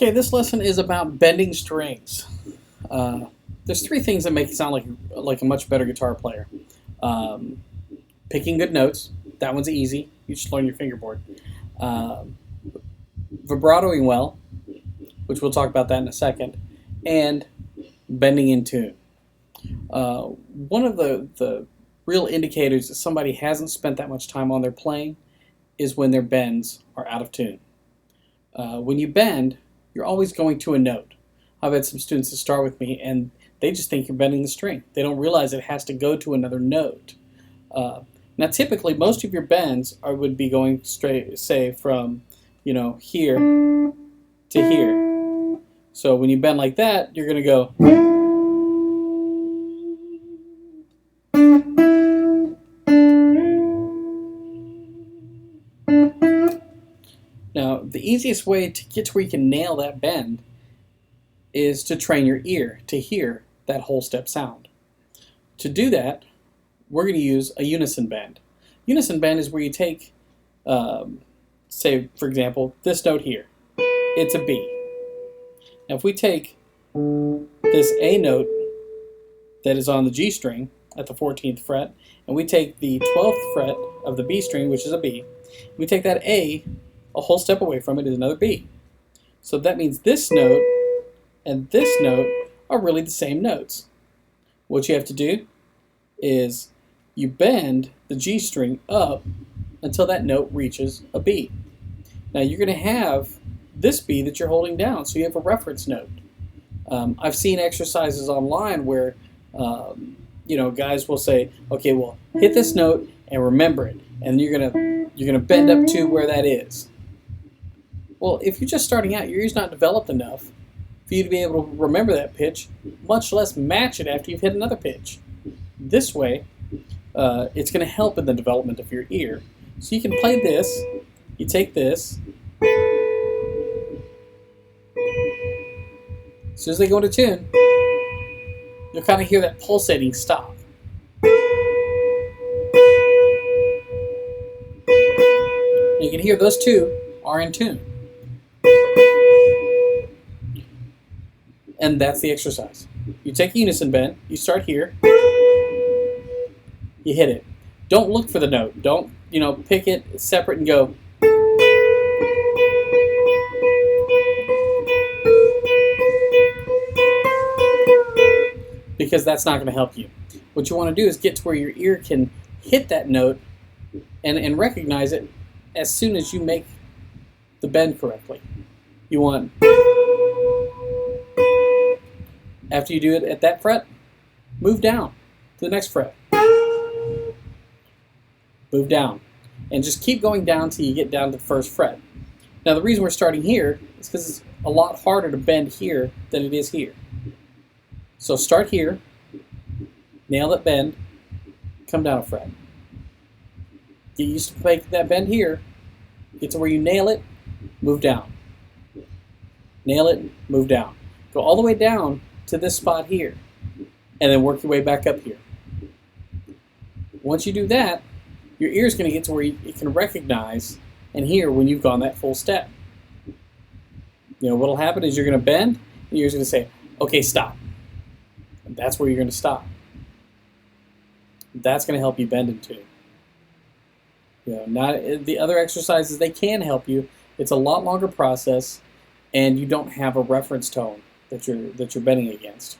Okay, this lesson is about bending strings. There's three things that make you sound like a much better guitar player. Um, Picking good notes. That one's easy. You just learn your fingerboard. Vibratoing well, which we'll talk about that in a second, and bending in tune. One of the real indicators that somebody hasn't spent that much time on their playing is when their bends are out of tune. When you bend, you're always going to a note. I've had some students that start with me and they just think you're bending the string. They don't realize it has to go to another note. Now typically most of your bends would be going straight, say from here to here. So when you bend like that, you're going to go. Now, the easiest way to get to where you can nail that bend is to train your ear to hear that whole step sound. To do that, we're going to use a unison bend. Unison bend is where you take, say, for example, this note here. It's a B. Now, if we take this A note that is on the G string at the 14th fret, and we take the 12th fret of the B string, which is a B, we take that A a whole step away from it is another B. So that means this note and this note are really the same notes. What you have to do is you bend the G string up until that note reaches a B. Now you're going to have this B that you're holding down, so you have a reference note. I've seen exercises online where guys will say, okay, well, hit this note and remember it, and you're gonna bend up to where that is. Well, if you're just starting out, your ear's not developed enough for you to be able to remember that pitch, much less match it after you've hit another pitch. This way, it's going to help in the development of your ear. So you can play this, you take this, as soon as they go into tune, you'll kind of hear that pulsating stop. And you can hear those two are in tune. And that's the exercise. You take a unison bend, you start here, you hit it. Don't look for the note. Don't, pick it separate and go. Because that's not going to help you. What you want to do is get to where your ear can hit that note and recognize it as soon as you make the bend correctly. You want, after you do it at that fret, move down to the next fret. Move down. And just keep going down till you get down to the first fret. Now the reason we're starting here is because it's a lot harder to bend here than it is here. So start here, nail that bend, come down a fret. Get used to making that bend here, get to where you nail it, move down. Nail it, move down. Go all the way down to this spot here, and then work your way back up here. Once you do that, your ear is going to get to where it can recognize and hear when you've gone that full step. What'll happen is you're going to bend, and your ear's going to say, okay, stop. And that's where you're going to stop. That's going to help you bend in tune. Not the other exercises, they can help you. It's a lot longer process, and you don't have a reference tone that you're bending against.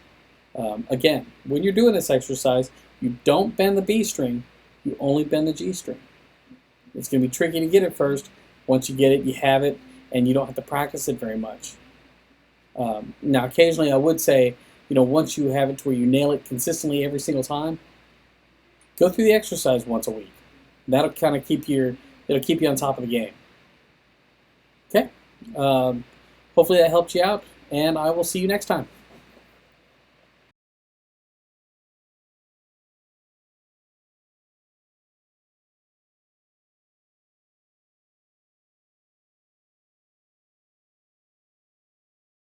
Again, when you're doing this exercise, you don't bend the B string, you only bend the G string. It's going to be tricky to get it first. Once you get it, you have it, and you don't have to practice it very much. Now, occasionally I would say, once you have it to where you nail it consistently every single time, go through the exercise once a week. That'll kind of keep you on top of the game. Okay? Hopefully that helped you out, and I will see you next time.